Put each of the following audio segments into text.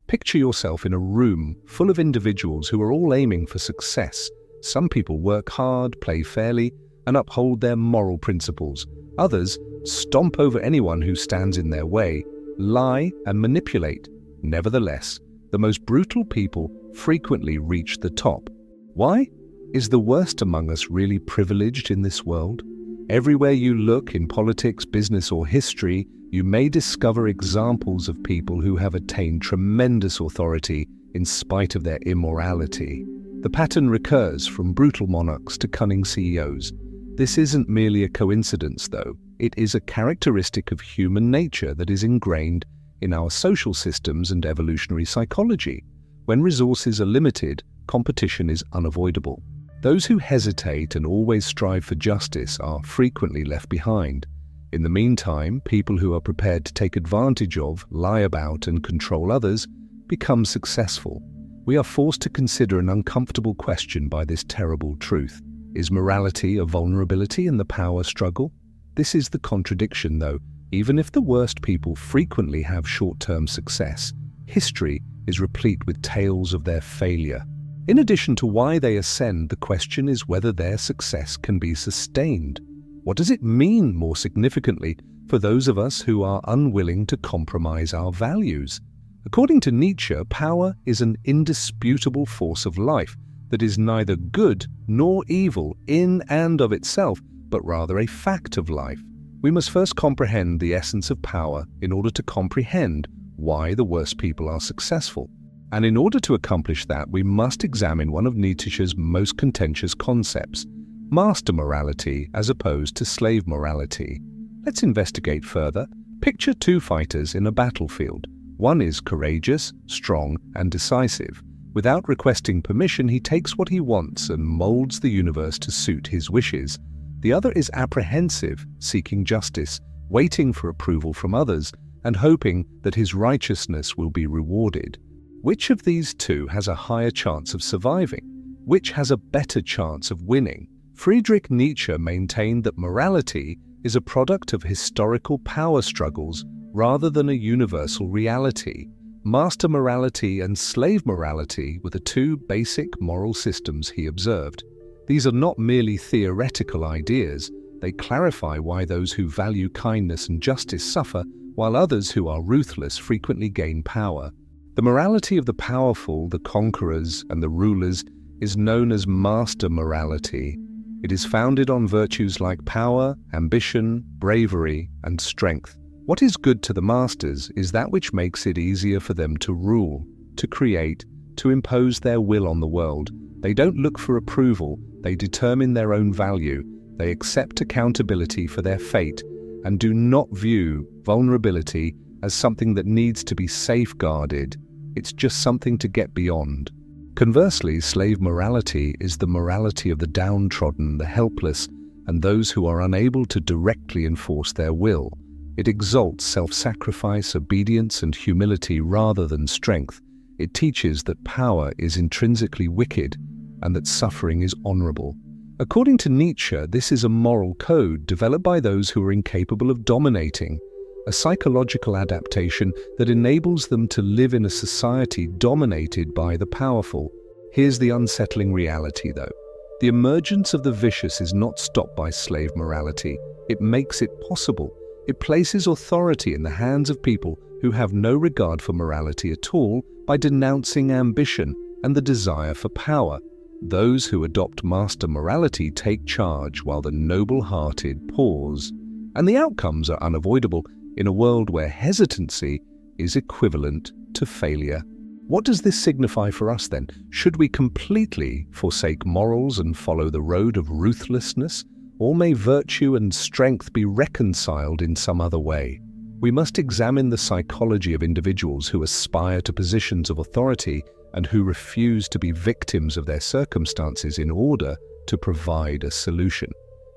Picture yourself in a room full of individuals who are all aiming for success. Some people work hard, play fairly, and uphold their moral principles. Others stomp over anyone who stands in their way, lie and manipulate. Nevertheless, the most brutal people frequently reach the top. Why? Is the worst among us really privileged in this world? Everywhere you look in politics, business, or history, you may discover examples of people who have attained tremendous authority in spite of their immorality. The pattern recurs from brutal monarchs to cunning CEOs. This isn't merely a coincidence, though. It is a characteristic of human nature that is ingrained in our social systems and evolutionary psychology. When resources are limited, competition is unavoidable. Those who hesitate and always strive for justice are frequently left behind. In the meantime, people who are prepared to take advantage of, lie about, and control others become successful. We are forced to consider an uncomfortable question by this terrible truth. Is morality a vulnerability in the power struggle? This is the contradiction, though. Even if the worst people frequently have short-term success, history is replete with tales of their failure. In addition to why they ascend, the question is whether their success can be sustained. What does it mean, more significantly, for those of us who are unwilling to compromise our values? According to Nietzsche, power is an indisputable force of life that is neither good nor evil in and of itself, but rather a fact of life. We must first comprehend the essence of power in order to comprehend why the worst people are successful. And in order to accomplish that, we must examine one of Nietzsche's most contentious concepts, master morality as opposed to slave morality. Let's investigate further. Picture two fighters in a battlefield. One is courageous, strong, and decisive. Without requesting permission, he takes what he wants and molds the universe to suit his wishes. The other is apprehensive, seeking justice, waiting for approval from others, and hoping that his righteousness will be rewarded. Which of these two has a higher chance of surviving? Which has a better chance of winning? Friedrich Nietzsche maintained that morality is a product of historical power struggles rather than a universal reality. Master morality and slave morality were the two basic moral systems he observed. These are not merely theoretical ideas. They clarify why those who value kindness and justice suffer, while others who are ruthless frequently gain power. The morality of the powerful, the conquerors, and the rulers is known as master morality. It is founded on virtues like power, ambition, bravery, and strength. What is good to the masters is that which makes it easier for them to rule, to create, to impose their will on the world. They don't look for approval, they determine their own value, they accept accountability for their fate, and do not view vulnerability as something that needs to be safeguarded. It's just something to get beyond. Conversely, slave morality is the morality of the downtrodden, the helpless, and those who are unable to directly enforce their will. It exalts self-sacrifice, obedience, and humility rather than strength. It teaches that power is intrinsically wicked and that suffering is honorable. According to Nietzsche, this is a moral code developed by those who are incapable of dominating, a psychological adaptation that enables them to live in a society dominated by the powerful. Here's the unsettling reality, though. The emergence of the vicious is not stopped by slave morality. It makes it possible. It places authority in the hands of people who have no regard for morality at all by denouncing ambition and the desire for power. Those who adopt master morality take charge while the noble-hearted pause. And the outcomes are unavoidable in a world where hesitancy is equivalent to failure. What does this signify for us then? Should we completely forsake morals and follow the road of ruthlessness? Or may virtue and strength be reconciled in some other way? We must examine the psychology of individuals who aspire to positions of authority and who refuse to be victims of their circumstances in order to provide a solution.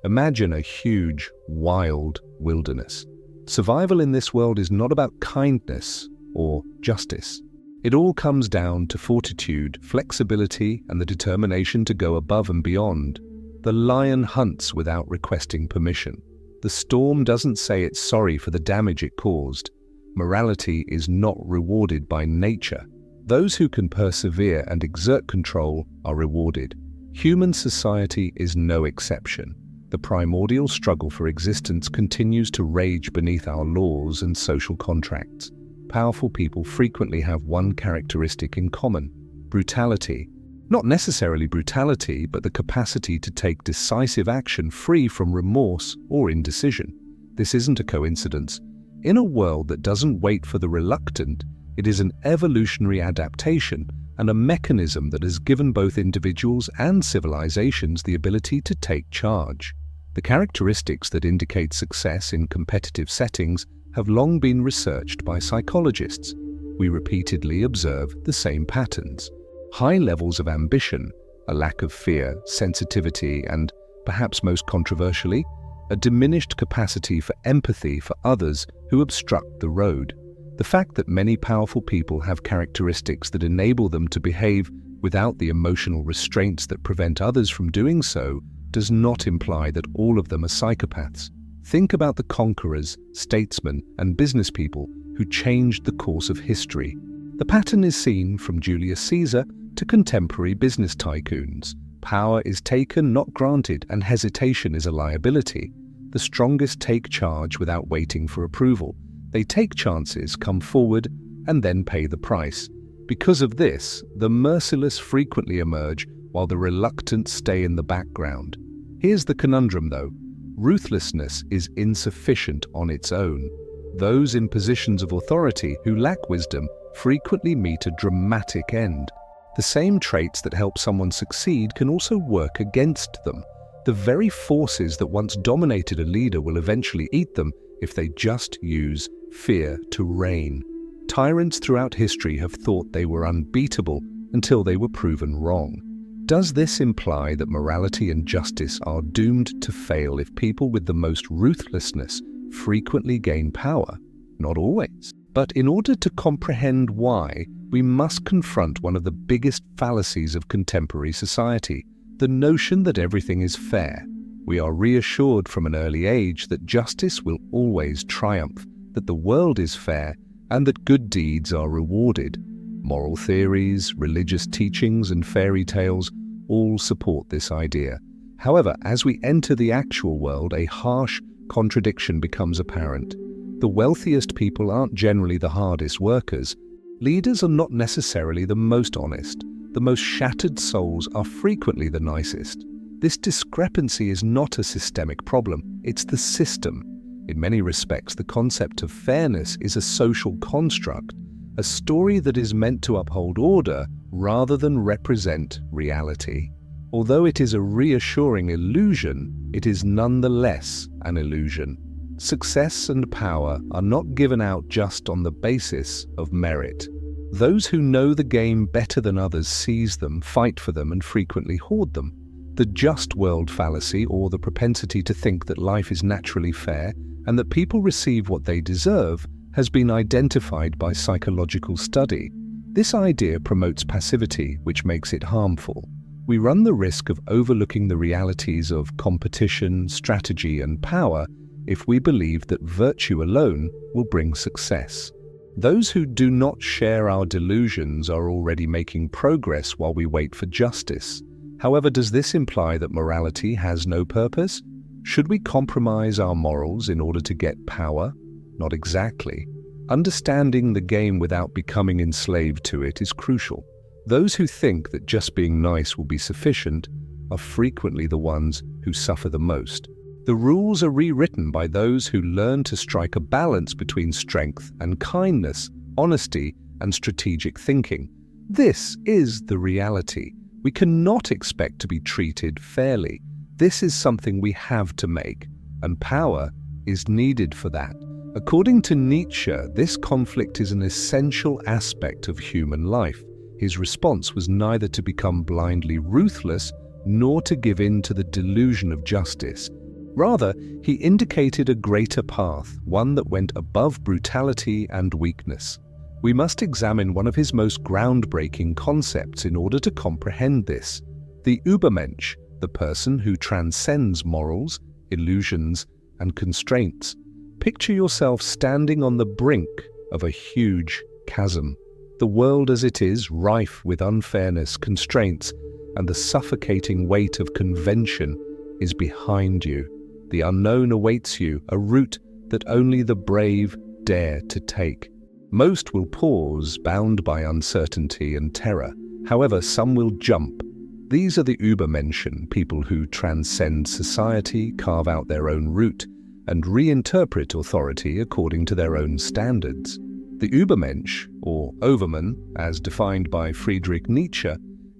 Imagine a huge, wild wilderness. Survival in this world is not about kindness or justice. It all comes down to fortitude, flexibility, and the determination to go above and beyond. The lion hunts without requesting permission. The storm doesn't say it's sorry for the damage it caused. Morality is not rewarded by nature. Those who can persevere and exert control are rewarded. Human society is no exception. The primordial struggle for existence continues to rage beneath our laws and social contracts. Powerful people frequently have one characteristic in common: brutality. Not necessarily brutality, but the capacity to take decisive action free from remorse or indecision. This isn't a coincidence. In a world that doesn't wait for the reluctant, it is an evolutionary adaptation and a mechanism that has given both individuals and civilizations the ability to take charge. The characteristics that indicate success in competitive settings have long been researched by psychologists. We repeatedly observe the same patterns: high levels of ambition, a lack of fear, sensitivity, and, perhaps most controversially, a diminished capacity for empathy for others who obstruct the road. The fact that many powerful people have characteristics that enable them to behave without the emotional restraints that prevent others from doing so does not imply that all of them are psychopaths. Think about the conquerors, statesmen, and business people who changed the course of history. The pattern is seen from Julius Caesar to contemporary business tycoons. Power is taken, not granted, and hesitation is a liability. The strongest take charge without waiting for approval. They take chances, come forward, and then pay the price. Because of this, the merciless frequently emerge while the reluctant stay in the background. Here's the conundrum, though. Ruthlessness is insufficient on its own. Those in positions of authority who lack wisdom frequently meet a dramatic end. The same traits that help someone succeed can also work against them. The very forces that once dominated a leader will eventually eat them if they just use fear to reign. Tyrants throughout history have thought they were unbeatable until they were proven wrong. Does this imply that morality and justice are doomed to fail if people with the most ruthlessness frequently gain power? Not always. But in order to comprehend why, we must confront one of the biggest fallacies of contemporary society: the notion that everything is fair. We are reassured from an early age that justice will always triumph, that the world is fair, and that good deeds are rewarded. Moral theories, religious teachings, and fairy tales all support this idea. However, as we enter the actual world, a harsh contradiction becomes apparent. The wealthiest people aren't generally the hardest workers. Leaders are not necessarily the most honest. The most shattered souls are frequently the nicest. This discrepancy is not a systemic problem, it's the system. In many respects, the concept of fairness is a social construct, a story that is meant to uphold order rather than represent reality. Although it is a reassuring illusion, it is nonetheless an illusion. Success and power are not given out just on the basis of merit. Those who know the game better than others seize them, fight for them, and frequently hoard them. The just world fallacy, or the propensity to think that life is naturally fair and that people receive what they deserve, has been identified by psychological study. This idea promotes passivity, which makes it harmful. We run the risk of overlooking the realities of competition, strategy, and power if we believe that virtue alone will bring success. Those who do not share our delusions are already making progress while we wait for justice. However, does this imply that morality has no purpose? Should we compromise our morals in order to get power? Not exactly. Understanding the game without becoming enslaved to it is crucial. Those who think that just being nice will be sufficient are frequently the ones who suffer the most. The rules are rewritten by those who learn to strike a balance between strength and kindness, honesty and strategic thinking. This is the reality. We cannot expect to be treated fairly. This is something we have to make, and power is needed for that. According to Nietzsche, this conflict is an essential aspect of human life. His response was neither to become blindly ruthless nor to give in to the delusion of justice. Rather, he indicated a greater path, one that went above brutality and weakness. We must examine one of his most groundbreaking concepts in order to comprehend this: the Ubermensch, the person who transcends morals, illusions, and constraints. Picture yourself standing on the brink of a huge chasm. The world as it is, rife with unfairness, constraints, and the suffocating weight of convention, is behind you. The unknown awaits you, a route that only the brave dare to take. Most will pause, bound by uncertainty and terror. However, some will jump. These are the Ubermensch, people who transcend society, carve out their own route, and reinterpret authority according to their own standards. The Ubermensch, or Overman, as defined by Friedrich Nietzsche,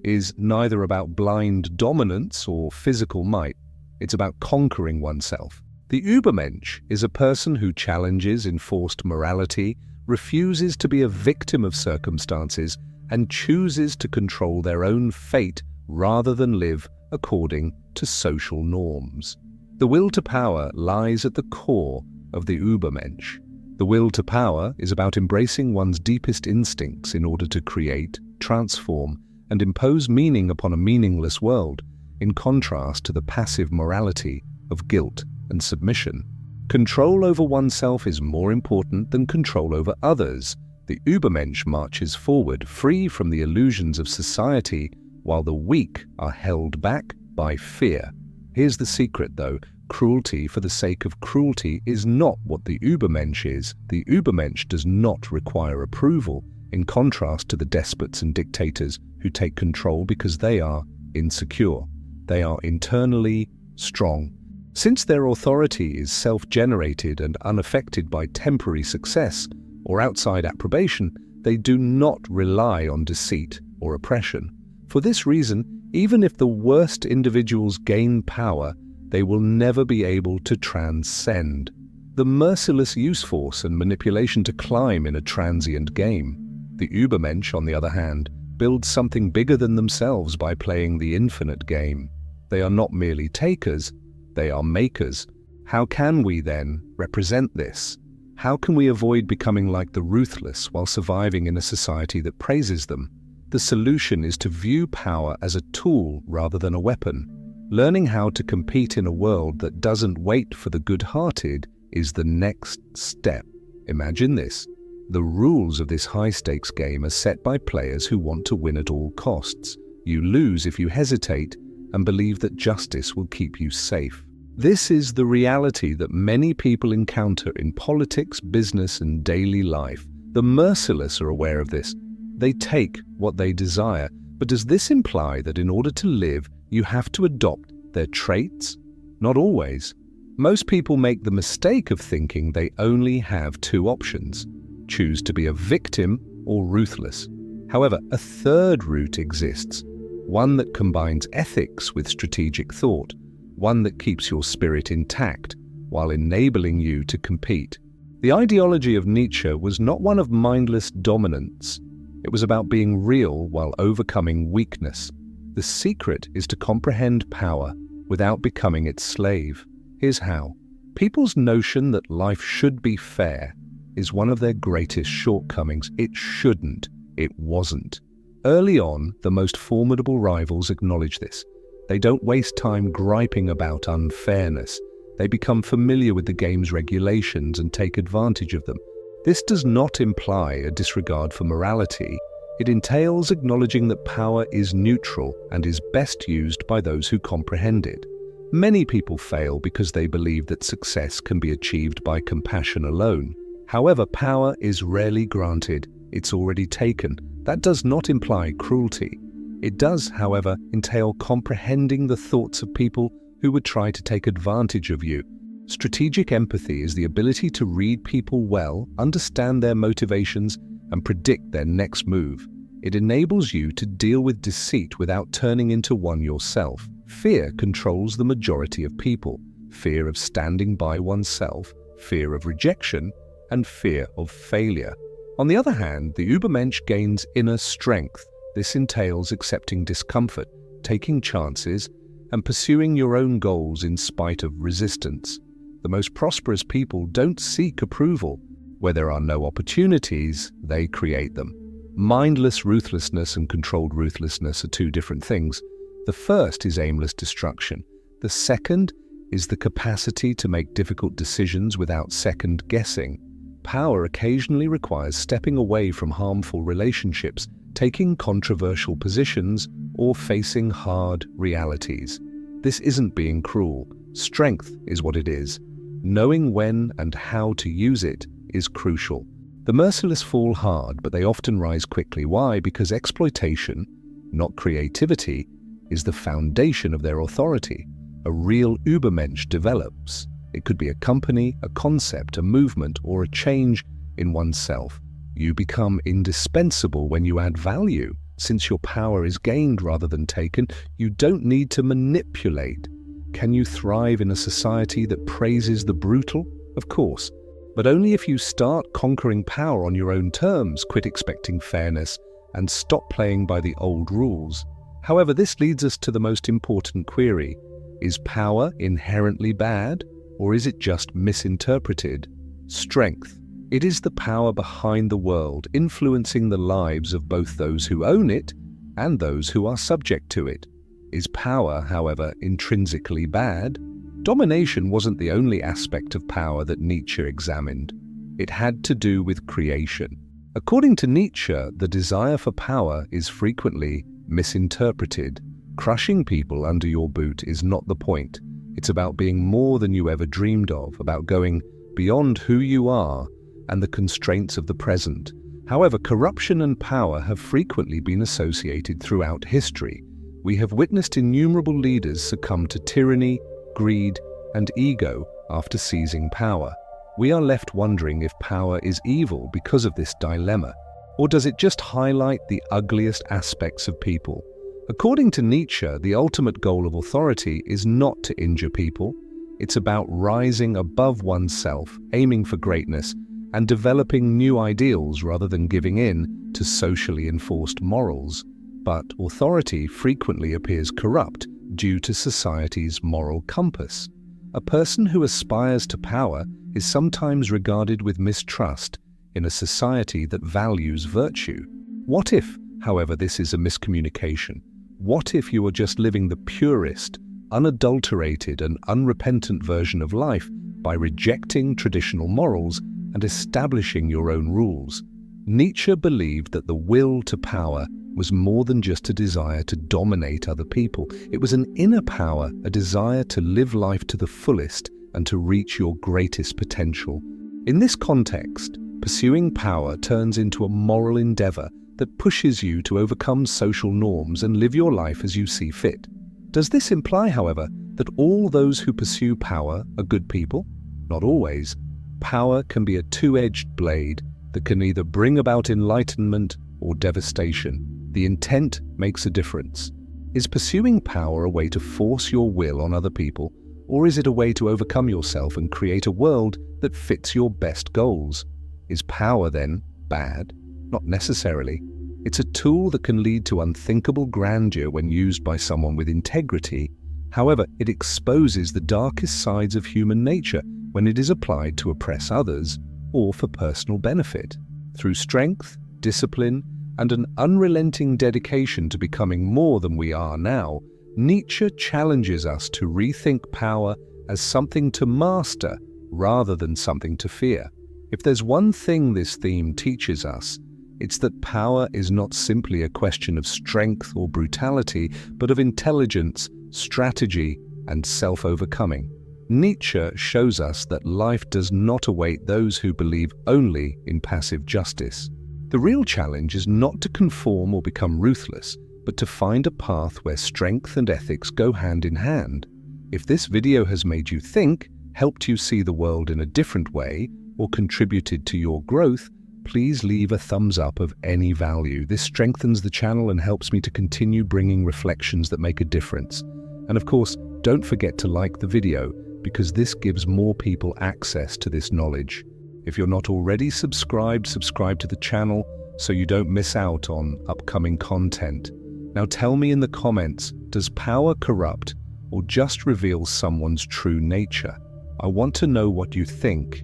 is neither about blind dominance or physical might. It's about conquering oneself. The Ubermensch is a person who challenges enforced morality, refuses to be a victim of circumstances, and chooses to control their own fate rather than live according to social norms. The will to power lies at the core of the Ubermensch. The will to power is about embracing one's deepest instincts in order to create, transform, and impose meaning upon a meaningless world, in contrast to the passive morality of guilt and submission. Control over oneself is more important than control over others. The Ubermensch marches forward, free from the illusions of society, while the weak are held back by fear. Here's the secret, though. Cruelty for the sake of cruelty is not what the Ubermensch is. The Ubermensch does not require approval, in contrast to the despots and dictators who take control because they are insecure. They are internally strong. Since their authority is self-generated and unaffected by temporary success or outside approbation, they do not rely on deceit or oppression. For this reason, even if the worst individuals gain power, they will never be able to transcend. The merciless use force and manipulation to climb in a transient game. The Ubermensch, on the other hand, build something bigger than themselves by playing the infinite game. They are not merely takers, they are makers. How can we then represent this? How can we avoid becoming like the ruthless while surviving in a society that praises them? The solution is to view power as a tool rather than a weapon. Learning how to compete in a world that doesn't wait for the good-hearted is the next step. Imagine this. The rules of this high-stakes game are set by players who want to win at all costs. You lose if you hesitate and believe that justice will keep you safe. This is the reality that many people encounter in politics, business, and daily life. The merciless are aware of this. They take what they desire, but does this imply that in order to live, you have to adopt their traits? Not always. Most people make the mistake of thinking they only have two options: choose to be a victim or ruthless. However, a third route exists, one that combines ethics with strategic thought, one that keeps your spirit intact while enabling you to compete. The ideology of Nietzsche was not one of mindless dominance. It was about being real while overcoming weakness. The secret is to comprehend power without becoming its slave. Here's how. People's notion that life should be fair is one of their greatest shortcomings. It shouldn't. It wasn't. Early on, the most formidable rivals acknowledge this. They don't waste time griping about unfairness. They become familiar with the game's regulations and take advantage of them. This does not imply a disregard for morality. It entails acknowledging that power is neutral and is best used by those who comprehend it. Many people fail because they believe that success can be achieved by compassion alone. However, power is rarely granted. It's already taken. That does not imply cruelty. It does, however, entail comprehending the thoughts of people who would try to take advantage of you. Strategic empathy is the ability to read people well, understand their motivations, and predict their next move. It enables you to deal with deceit without turning into one yourself. Fear controls the majority of people. Fear of standing by oneself, fear of rejection, and fear of failure. On the other hand, the Ubermensch gains inner strength. This entails accepting discomfort, taking chances, and pursuing your own goals in spite of resistance. The most prosperous people don't seek approval. Where there are no opportunities, they create them. Mindless ruthlessness and controlled ruthlessness are two different things. The first is aimless destruction. The second is the capacity to make difficult decisions without second guessing. Power occasionally requires stepping away from harmful relationships, taking controversial positions, or facing hard realities. This isn't being cruel. Strength is what it is. Knowing when and how to use it is crucial. The merciless fall hard, but they often rise quickly. Why? Because exploitation, not creativity, is the foundation of their authority. A real Ubermensch develops. It could be a company, a concept, a movement, or a change in oneself. You become indispensable when you add value. Since your power is gained rather than taken, you don't need to manipulate. Can you thrive in a society that praises the brutal? Of course, but only if you start conquering power on your own terms, quit expecting fairness, and stop playing by the old rules. However, this leads us to the most important query. Is power inherently bad, or is it just misinterpreted? Strength. It is the power behind the world, influencing the lives of both those who own it and those who are subject to it. Is power, however, intrinsically bad? Domination wasn't the only aspect of power that Nietzsche examined. It had to do with creation. According to Nietzsche, the desire for power is frequently misinterpreted. Crushing people under your boot is not the point. It's about being more than you ever dreamed of, about going beyond who you are and the constraints of the present. However, corruption and power have frequently been associated throughout history. We have witnessed innumerable leaders succumb to tyranny, greed, and ego after seizing power. We are left wondering if power is evil because of this dilemma, or does it just highlight the ugliest aspects of people? According to Nietzsche, the ultimate goal of authority is not to injure people. It's about rising above oneself, aiming for greatness, and developing new ideals rather than giving in to socially enforced morals. But authority frequently appears corrupt due to society's moral compass. A person who aspires to power is sometimes regarded with mistrust in a society that values virtue. What if, however, this is a miscommunication? What if you are just living the purest, unadulterated, and unrepentant version of life by rejecting traditional morals and establishing your own rules? Nietzsche believed that the will to power was more than just a desire to dominate other people. It was an inner power, a desire to live life to the fullest and to reach your greatest potential. In this context, pursuing power turns into a moral endeavor that pushes you to overcome social norms and live your life as you see fit. Does this imply, however, that all those who pursue power are good people? Not always. Power can be a two-edged blade that can either bring about enlightenment or devastation. The intent makes a difference. Is pursuing power a way to force your will on other people, or is it a way to overcome yourself and create a world that fits your best goals? Is power then bad? Not necessarily. It's a tool that can lead to unthinkable grandeur when used by someone with integrity. However, it exposes the darkest sides of human nature when it is applied to oppress others or for personal benefit. Through strength, discipline, and an unrelenting dedication to becoming more than we are now, Nietzsche challenges us to rethink power as something to master rather than something to fear. If there's one thing this theme teaches us, it's that power is not simply a question of strength or brutality, but of intelligence, strategy, and self-overcoming. Nietzsche shows us that life does not await those who believe only in passive justice. The real challenge is not to conform or become ruthless, but to find a path where strength and ethics go hand in hand. If this video has made you think, helped you see the world in a different way, or contributed to your growth, please leave a thumbs up of any value. This strengthens the channel and helps me to continue bringing reflections that make a difference. And of course, don't forget to like the video, because this gives more people access to this knowledge. If you're not already subscribe to the channel so you don't miss out on upcoming content. Now tell me in the comments, does power corrupt or just reveal someone's true nature? I want to know what you think.